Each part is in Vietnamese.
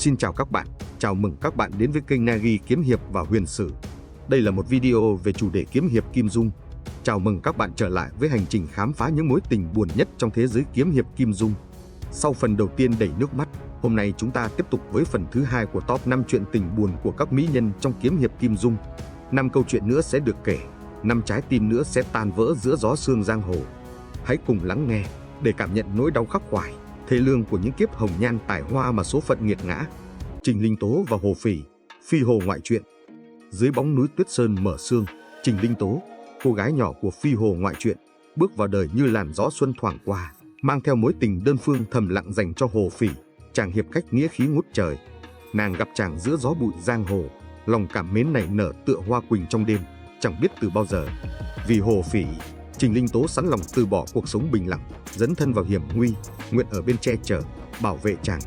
Xin chào các bạn, chào mừng các bạn đến với kênh Nagi Kiếm Hiệp và Huyền Sử. Đây là một video về chủ đề kiếm hiệp Kim Dung. Chào mừng các bạn trở lại với hành trình khám phá những mối tình buồn nhất trong thế giới kiếm hiệp Kim Dung. Sau phần đầu tiên đầy nước mắt, hôm nay chúng ta tiếp tục với phần thứ 2 của top 5 chuyện tình buồn của các mỹ nhân trong kiếm hiệp Kim Dung. 5 câu chuyện nữa sẽ được kể, 5 trái tim nữa sẽ tan vỡ giữa gió sương giang hồ. Hãy cùng lắng nghe để cảm nhận nỗi đau khắc khoải, thê lương của những kiếp hồng nhan tài hoa mà số phận nghiệt ngã. Trình Linh Tố và Hồ Phỉ, phi hồ ngoại truyện. Dưới bóng núi tuyết sơn mở sương, Trình Linh Tố, cô gái nhỏ của phi hồ ngoại truyện, bước vào đời như làn gió xuân thoảng qua, mang theo mối tình đơn phương thầm lặng dành cho Hồ Phỉ, chàng hiệp khách nghĩa khí ngút trời. Nàng gặp chàng giữa gió bụi giang hồ, lòng cảm mến này nở tựa hoa quỳnh trong đêm, chẳng biết từ bao giờ. Vì Hồ Phỉ, Trình Linh Tố sẵn lòng từ bỏ cuộc sống bình lặng, dấn thân vào hiểm nguy, nguyện ở bên che chở, bảo vệ chàng.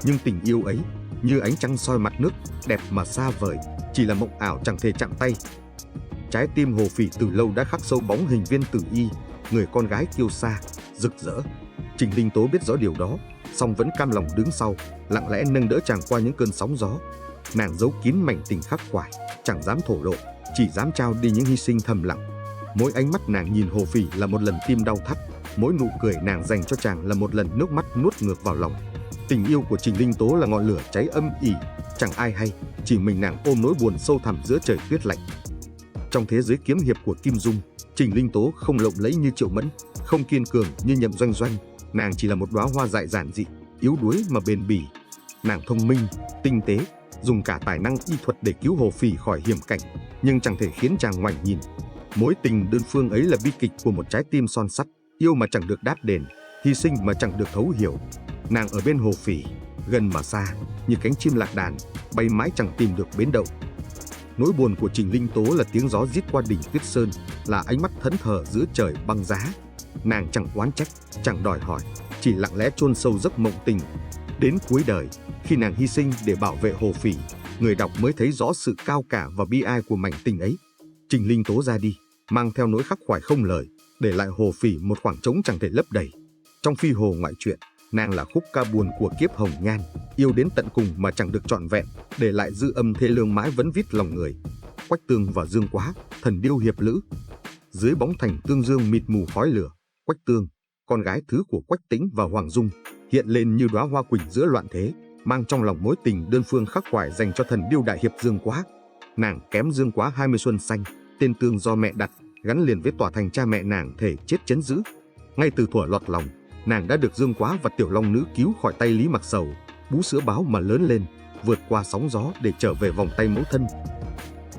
Nhưng tình yêu ấy, như ánh trăng soi mặt nước, đẹp mà xa vời, chỉ là mộng ảo chẳng thể chạm tay. Trái tim Hồ Phỉ từ lâu đã khắc sâu bóng hình Viên Tử Y, người con gái kiêu sa, rực rỡ. Trình Linh Tố biết rõ điều đó, song vẫn cam lòng đứng sau, lặng lẽ nâng đỡ chàng qua những cơn sóng gió. Nàng giấu kín mảnh tình khắc khoải, chẳng dám thổ lộ, chỉ dám trao đi những hy sinh thầm lặng. Mỗi ánh mắt nàng nhìn Hồ Phỉ là một lần tim đau thắt, mỗi nụ cười nàng dành cho chàng là một lần nước mắt nuốt ngược vào lòng. Tình yêu của Trình Linh Tố là ngọn lửa cháy âm ỉ, chẳng ai hay, chỉ mình nàng ôm nỗi buồn sâu thẳm giữa trời tuyết lạnh. Trong thế giới kiếm hiệp của Kim Dung, Trình Linh Tố không lộng lẫy như Triệu Mẫn, không kiên cường như Nhậm Doanh Doanh, nàng chỉ là một đóa hoa dại giản dị, yếu đuối mà bền bỉ. Nàng thông minh, tinh tế, dùng cả tài năng y thuật để cứu Hồ Phỉ khỏi hiểm cảnh, nhưng chẳng thể khiến chàng ngoảnh nhìn. Mối tình đơn phương ấy là bi kịch của một trái tim son sắt, yêu mà chẳng được đáp đền, hy sinh mà chẳng được thấu hiểu. Nàng ở bên Hồ Phỉ, gần mà xa, như cánh chim lạc đàn, bay mãi chẳng tìm được bến đậu. Nỗi buồn của Trình Linh Tố là tiếng gió rít qua đỉnh tuyết sơn, là ánh mắt thẫn thờ giữa trời băng giá. Nàng chẳng oán trách, chẳng đòi hỏi, chỉ lặng lẽ chôn sâu giấc mộng tình. Đến cuối đời, khi nàng hy sinh để bảo vệ Hồ Phỉ, người đọc mới thấy rõ sự cao cả và bi ai của mảnh tình ấy. Trình Linh Tố ra đi, mang theo nỗi khắc khoải không lời, để lại Hồ Phỉ một khoảng trống chẳng thể lấp đầy. Trong phi hồ ngoại truyện, nàng là khúc ca buồn của kiếp hồng nhan, yêu đến tận cùng mà chẳng được trọn vẹn, để lại dư âm thê lương mãi vẫn vít lòng người. Quách Tương và Dương Quá, thần điêu hiệp lữ. Dưới bóng thành tương dương mịt mù khói lửa, Quách Tương, con gái thứ của Quách Tĩnh và Hoàng Dung, hiện lên như đóa hoa quỳnh giữa loạn thế, mang trong lòng mối tình đơn phương khắc khoải dành cho thần điêu đại hiệp Dương Quá. Nàng kém Dương Quá 20 xuân xanh, tên Tương do mẹ đặt, gắn liền với tòa thành cha mẹ nàng thể chết chấn giữ. Ngay từ thuở lọt lòng, nàng đã được Dương Quá và Tiểu Long Nữ cứu khỏi tay Lý Mặc Sầu, bú sữa báo mà lớn lên, vượt qua sóng gió để trở về vòng tay mẫu thân.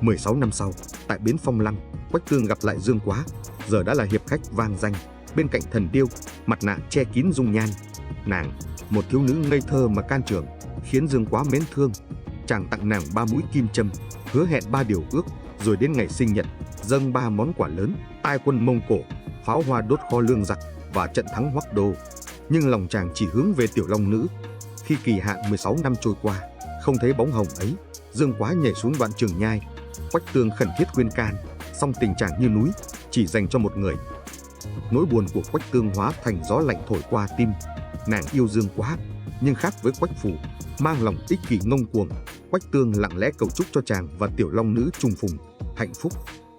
16 năm sau, tại bến Phong Lăng, Quách Tương gặp lại Dương Quá, giờ đã là hiệp khách vang danh, bên cạnh thần điêu, mặt nạ che kín dung nhan. Nàng, một thiếu nữ ngây thơ mà can trường, khiến Dương Quá mến thương. Chàng tặng nàng 3 mũi kim châm, hứa hẹn 3 điều ước, rồi đến ngày sinh nhật, dâng 3 món quà lớn, tai quân Mông Cổ, pháo hoa đốt kho lương giặc và trận thắng Hoắc Đô. Nhưng lòng chàng chỉ hướng về Tiểu Long Nữ. Khi kỳ hạn 16 năm trôi qua, không thấy bóng hồng ấy, Dương Quá nhảy xuống đoạn Trường Nhai. Quách Tương khẩn thiết khuyên can, song tình trạng như núi, chỉ dành cho một người. Nỗi buồn của Quách Tương hóa thành gió lạnh thổi qua tim. Nàng yêu Dương Quá, nhưng khác với Quách Phủ, mang lòng ích kỷ ngông cuồng, Quách Tương lặng lẽ cầu chúc cho chàng và Tiểu Long Nữ trùng phùng, hạnh phúc.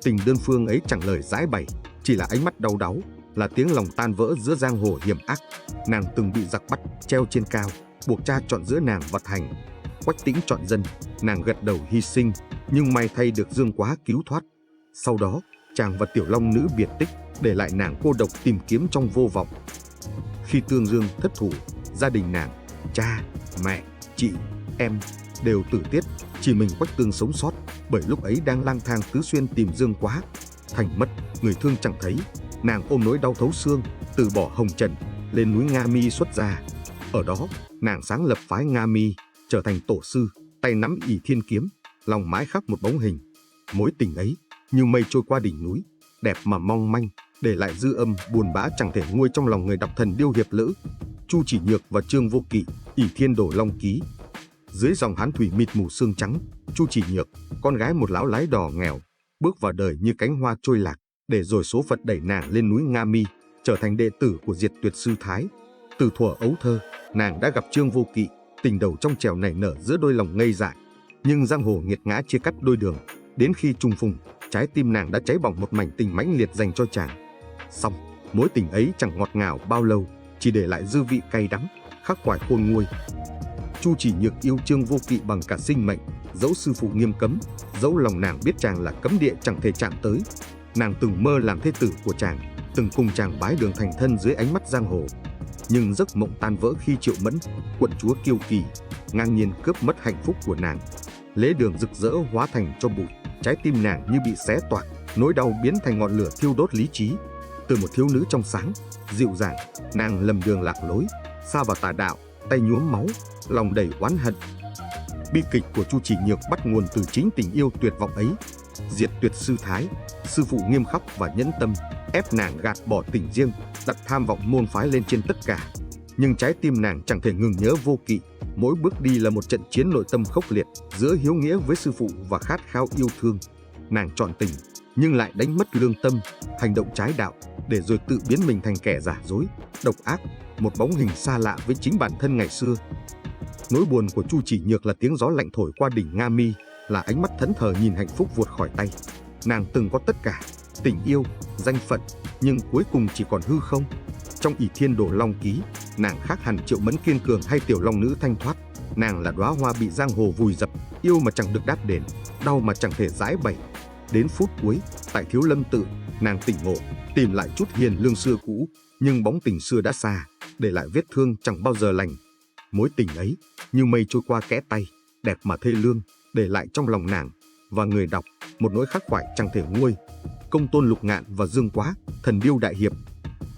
Tình đơn phương ấy chẳng lời giãi bày, chỉ là ánh mắt đau đáu, là tiếng lòng tan vỡ giữa giang hồ hiểm ác. Nàng từng bị giặc bắt, treo trên cao, buộc cha chọn giữa nàng và thành. Quách Tĩnh chọn dân, nàng gật đầu hy sinh, nhưng may thay được Dương Quá cứu thoát. Sau đó, chàng và Tiểu Long Nữ biệt tích, để lại nàng cô độc tìm kiếm trong vô vọng. Khi Tương Dương thất thủ, gia đình nàng, cha, mẹ, chị, em đều tử tiết, chỉ mình Quách Tương sống sót, bởi lúc ấy đang lang thang tứ xuyên tìm Dương Quá. Thành mất, người thương chẳng thấy, nàng ôm nỗi đau thấu xương, từ bỏ hồng trần, lên núi Nga Mi xuất gia. Ở đó, nàng sáng lập phái Nga Mi, trở thành tổ sư, tay nắm ỷ thiên kiếm, lòng mãi khắc một bóng hình. Mối tình ấy, như mây trôi qua đỉnh núi, đẹp mà mong manh, để lại dư âm buồn bã chẳng thể nguôi trong lòng người đọc thần điêu hiệp lữ. Chu Chỉ Nhược và Trương Vô Kỵ, ỷ thiên đổ long ký. Dưới dòng hán thủy mịt mù sương trắng, Chu Chỉ Nhược, con gái một lão lái đò nghèo, bước vào đời như cánh hoa trôi lạc, để rồi số phận đẩy nàng lên núi Nga Mi, trở thành đệ tử của Diệt Tuyệt Sư Thái. Từ thuở ấu thơ, nàng đã gặp Trương Vô Kỵ, Tình đầu trong trẻo nảy nở giữa đôi lòng ngây dại, nhưng giang hồ nghiệt ngã chia cắt đôi đường. Đến khi trùng phùng, trái tim nàng đã cháy bỏng một mảnh tình mãnh liệt dành cho chàng. Song mối tình ấy chẳng ngọt ngào bao lâu, chỉ để lại dư vị cay đắng, khắc khoải khôn nguôi. Chu Chỉ Nhược yêu Trương Vô Kỵ bằng cả sinh mệnh, dẫu sư phụ nghiêm cấm, dẫu lòng nàng biết chàng là cấm địa chẳng thể chạm tới. Nàng từng mơ làm thê tử của chàng, từng cùng chàng bái đường thành thân dưới ánh mắt giang hồ. Nhưng giấc mộng tan vỡ khi Triệu Mẫn, quận chúa kiêu kỳ, ngang nhiên cướp mất hạnh phúc của nàng. Lễ đường rực rỡ hóa thành tro bụi, trái tim nàng như bị xé toạc, nỗi đau biến thành ngọn lửa thiêu đốt lý trí. Từ một thiếu nữ trong sáng, dịu dàng, nàng lầm đường lạc lối, sa vào tà đạo, tay nhuốm máu, lòng đầy oán hận. Bi kịch của Chu Chỉ Nhược bắt nguồn từ chính tình yêu tuyệt vọng ấy. Diệt tuyệt sư thái, sư phụ nghiêm khắc và nhẫn tâm, ép nàng gạt bỏ tình riêng, đặt tham vọng môn phái lên trên tất cả. Nhưng trái tim nàng chẳng thể ngừng nhớ Vô Kỵ, mỗi bước đi là một trận chiến nội tâm khốc liệt giữa hiếu nghĩa với sư phụ và khát khao yêu thương. Nàng chọn tình nhưng lại đánh mất lương tâm, hành động trái đạo, để rồi tự biến mình thành kẻ giả dối, độc ác, một bóng hình xa lạ với chính bản thân ngày xưa. Nỗi buồn của Chu Chỉ Nhược là tiếng gió lạnh thổi qua đỉnh Nga Mi, là ánh mắt thẫn thờ nhìn hạnh phúc vụt khỏi tay. Nàng từng có tất cả, tình yêu, danh phận, nhưng cuối cùng chỉ còn hư không. Trong ỷ thiên đồ long ký, nàng khác hẳn Triệu Mẫn kiên cường hay tiểu long nữ thanh thoát. Nàng là đóa hoa bị giang hồ vùi dập, yêu mà chẳng được đáp đền, đau mà chẳng thể giãi bày. Đến phút cuối, tại Thiếu Lâm Tự, nàng tỉnh ngộ, tìm lại chút hiền lương xưa cũ, nhưng bóng tình xưa đã xa, để lại vết thương chẳng bao giờ lành. Mối tình ấy như mây trôi qua kẽ tay, đẹp mà thê lương, để lại trong lòng nàng và người đọc một nỗi khắc khoải chẳng thể nguôi. Công tôn Lục Ngạn và Dương Quá, thần điêu đại hiệp.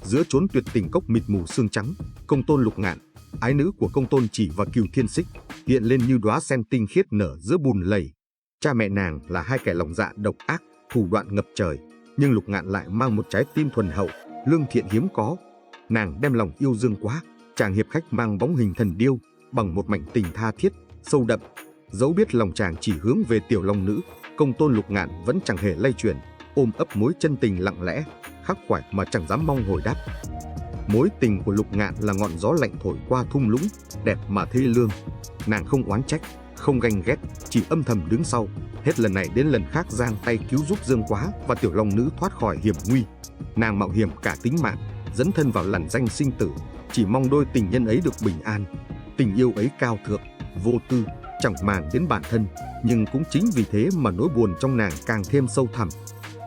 Giữa chốn tuyệt tình cốc mịt mù sương trắng, Công tôn Lục Ngạn, ái nữ của Công tôn Chỉ và Cửu Thiên Xích, hiện lên như đóa sen tinh khiết nở giữa bùn lầy. Cha mẹ nàng là hai kẻ lòng dạ độc ác, thủ đoạn ngập trời, nhưng Lục Ngạn lại mang một trái tim thuần hậu, lương thiện hiếm có. Nàng đem lòng yêu Dương Quá, chàng hiệp khách mang bóng hình thần điêu, bằng một mảnh tình tha thiết, sâu đậm. Dẫu biết lòng chàng chỉ hướng về tiểu long nữ, Công tôn Lục Ngạn vẫn chẳng hề lay chuyển, ôm ấp mối chân tình lặng lẽ, khắc khoải mà chẳng dám mong hồi đáp. Mối tình của Lục Ngạn là ngọn gió lạnh thổi qua thung lũng, đẹp mà thê lương. Nàng không oán trách, không ganh ghét, chỉ âm thầm đứng sau, hết lần này đến lần khác giang tay cứu giúp Dương Quá và tiểu long nữ thoát khỏi hiểm nguy. Nàng mạo hiểm cả tính mạng, dấn thân vào lằn danh sinh tử, chỉ mong đôi tình nhân ấy được bình an. Tình yêu ấy cao thượng, vô tư, chẳng màng đến bản thân, nhưng cũng chính vì thế mà nỗi buồn trong nàng càng thêm sâu thẳm.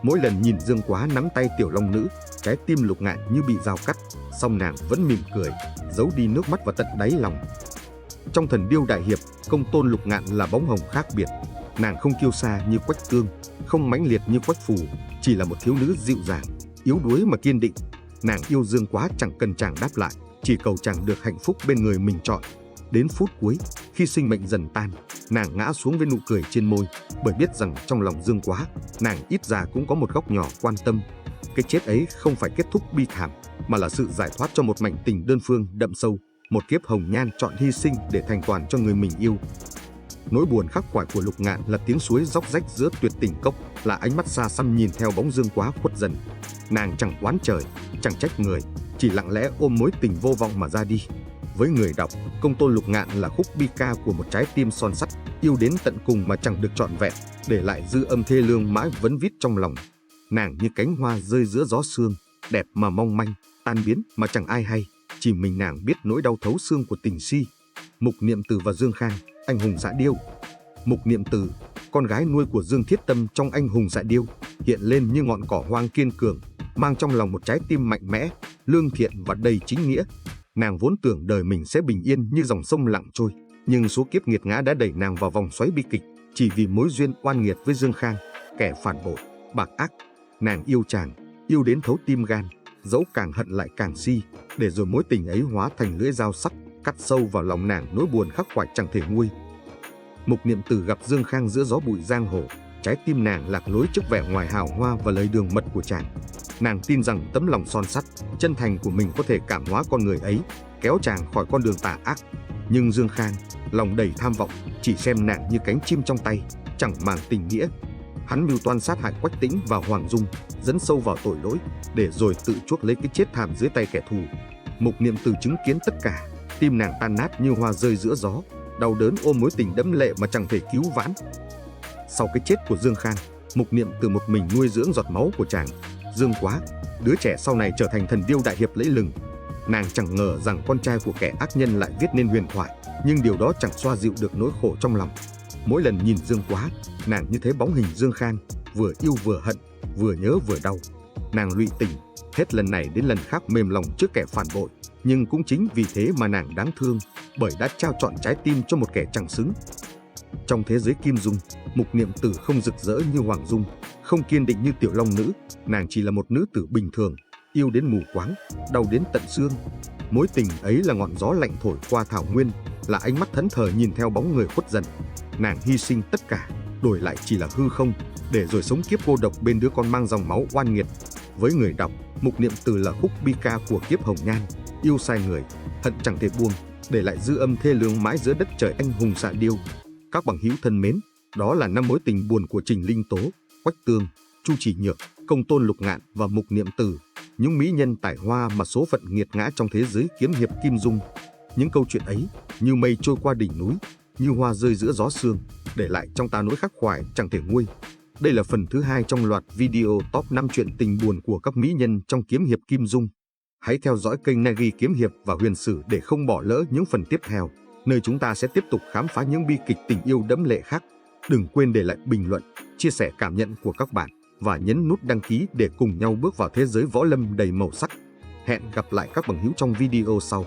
Mỗi lần nhìn Dương Quá nắm tay tiểu long nữ, trái tim Lục Ngạn như bị dao cắt, song nàng vẫn mỉm cười, giấu đi nước mắt vào tận đáy lòng. Trong thần điêu đại hiệp, Công tôn Lục Ngạn là bóng hồng khác biệt. Nàng không kiêu sa như Quách Tương, không mãnh liệt như Quách Phù, chỉ là một thiếu nữ dịu dàng, yếu đuối mà kiên định. Nàng yêu Dương Quá chẳng cần chàng đáp lại, chỉ cầu chàng được hạnh phúc bên người mình chọn. Đến phút cuối, khi sinh mệnh dần tan, nàng ngã xuống với nụ cười trên môi, bởi biết rằng trong lòng Dương Quá, nàng ít ra cũng có một góc nhỏ quan tâm. Cái chết ấy không phải kết thúc bi thảm, mà là sự giải thoát cho một mảnh tình đơn phương đậm sâu, một kiếp hồng nhan chọn hy sinh để thành toàn cho người mình yêu. Nỗi buồn khắc khoải của Lục Ngạn là tiếng suối róc rách giữa tuyệt tình cốc, là ánh mắt xa xăm nhìn theo bóng Dương Quá khuất dần. Nàng chẳng oán trời, chẳng trách người, chỉ lặng lẽ ôm mối tình vô vọng mà ra đi. Với người đọc, Công tôn Lục Ngạn là khúc bi ca của một trái tim son sắt, yêu đến tận cùng mà chẳng được trọn vẹn, để lại dư âm thê lương mãi vấn vít trong lòng. Nàng như cánh hoa rơi giữa gió sương, đẹp mà mong manh, tan biến mà chẳng ai hay, chỉ mình nàng biết nỗi đau thấu xương của tình si. Mục Niệm Từ và Dương Khang, anh hùng dạ điêu. Mục Niệm Từ, con gái nuôi của Dương Thiết Tâm trong Anh hùng dạ điêu, hiện lên như ngọn cỏ hoang kiên cường, mang trong lòng một trái tim mạnh mẽ, lương thiện và đầy chính nghĩa. Nàng vốn tưởng đời mình sẽ bình yên như dòng sông lặng trôi, nhưng số kiếp nghiệt ngã đã đẩy nàng vào vòng xoáy bi kịch, chỉ vì mối duyên oan nghiệt với Dương Khang, kẻ phản bội, bạc ác. Nàng yêu chàng, yêu đến thấu tim gan, dẫu càng hận lại càng si, để rồi mối tình ấy hóa thành lưỡi dao sắc, cắt sâu vào lòng nàng nỗi buồn khắc khoải chẳng thể nguôi. Mục Niệm Từ gặp Dương Khang giữa gió bụi giang hồ, trái tim nàng lạc lối trước vẻ ngoài hào hoa và lời đường mật của chàng. Nàng tin rằng tấm lòng son sắt, chân thành của mình có thể cảm hóa con người ấy, kéo chàng khỏi con đường tà ác. Nhưng Dương Khang, lòng đầy tham vọng, chỉ xem nàng như cánh chim trong tay, chẳng màng tình nghĩa. Hắn mưu toan sát hại Quách Tĩnh và Hoàng Dung, dấn sâu vào tội lỗi, để rồi tự chuốc lấy cái chết thảm dưới tay kẻ thù. Mục Niệm Từ chứng kiến tất cả, tim nàng tan nát như hoa rơi giữa gió, đau đớn ôm mối tình đẫm lệ mà chẳng thể cứu vãn. Sau cái chết của Dương Khang, Mục Niệm Từ một mình nuôi dưỡng giọt máu của chàng. Dương Quá, đứa trẻ sau này trở thành thần điêu đại hiệp lẫy lừng. Nàng chẳng ngờ rằng con trai của kẻ ác nhân lại viết nên huyền thoại, nhưng điều đó chẳng xoa dịu được nỗi khổ trong lòng. Mỗi lần nhìn Dương Quá, nàng như thấy bóng hình Dương Khang, vừa yêu vừa hận, vừa nhớ vừa đau. Nàng lụy tình, hết lần này đến lần khác mềm lòng trước kẻ phản bội, nhưng cũng chính vì thế mà nàng đáng thương, bởi đã trao trọn trái tim cho một kẻ chẳng xứng. Trong thế giới Kim Dung, Mục Niệm Tử không rực rỡ như Hoàng Dung, không kiên định như Tiểu Long Nữ, nàng chỉ là một nữ tử bình thường, yêu đến mù quáng, đau đến tận xương. Mối tình ấy là ngọn gió lạnh thổi qua thảo nguyên, là ánh mắt thẫn thờ nhìn theo bóng người khuất dần. Nàng hy sinh tất cả, đổi lại chỉ là hư không, để rồi sống kiếp cô độc bên đứa con mang dòng máu oan nghiệt. Với người đọc, Mục Niệm Từ là khúc bi ca của kiếp hồng nhan, yêu sai người, hận chẳng thể buông, để lại dư âm thê lương mãi giữa đất trời anh hùng xạ điêu. Các bằng hữu thân mến, đó là 5 mối tình buồn của Trình Linh Tố, Quách Tương, Chu Chỉ Nhược, Công Tôn Lục Ngạn và Mục Niệm Từ, những mỹ nhân tài hoa mà số phận nghiệt ngã trong thế giới kiếm hiệp Kim Dung. Những câu chuyện ấy như mây trôi qua đỉnh núi, như hoa rơi giữa gió sương, để lại trong ta nỗi khắc khoải chẳng thể nguôi. Đây là phần thứ 2 trong loạt video top 5 chuyện tình buồn của các mỹ nhân trong kiếm hiệp Kim Dung. Hãy theo dõi kênh Nagi Kiếm Hiệp và Huyền Sử để không bỏ lỡ những phần tiếp theo, nơi chúng ta sẽ tiếp tục khám phá những bi kịch tình yêu đẫm lệ khác. Đừng quên để lại bình luận, chia sẻ cảm nhận của các bạn và nhấn nút đăng ký để cùng nhau bước vào thế giới võ lâm đầy màu sắc. Hẹn gặp lại các bằng hữu trong video sau.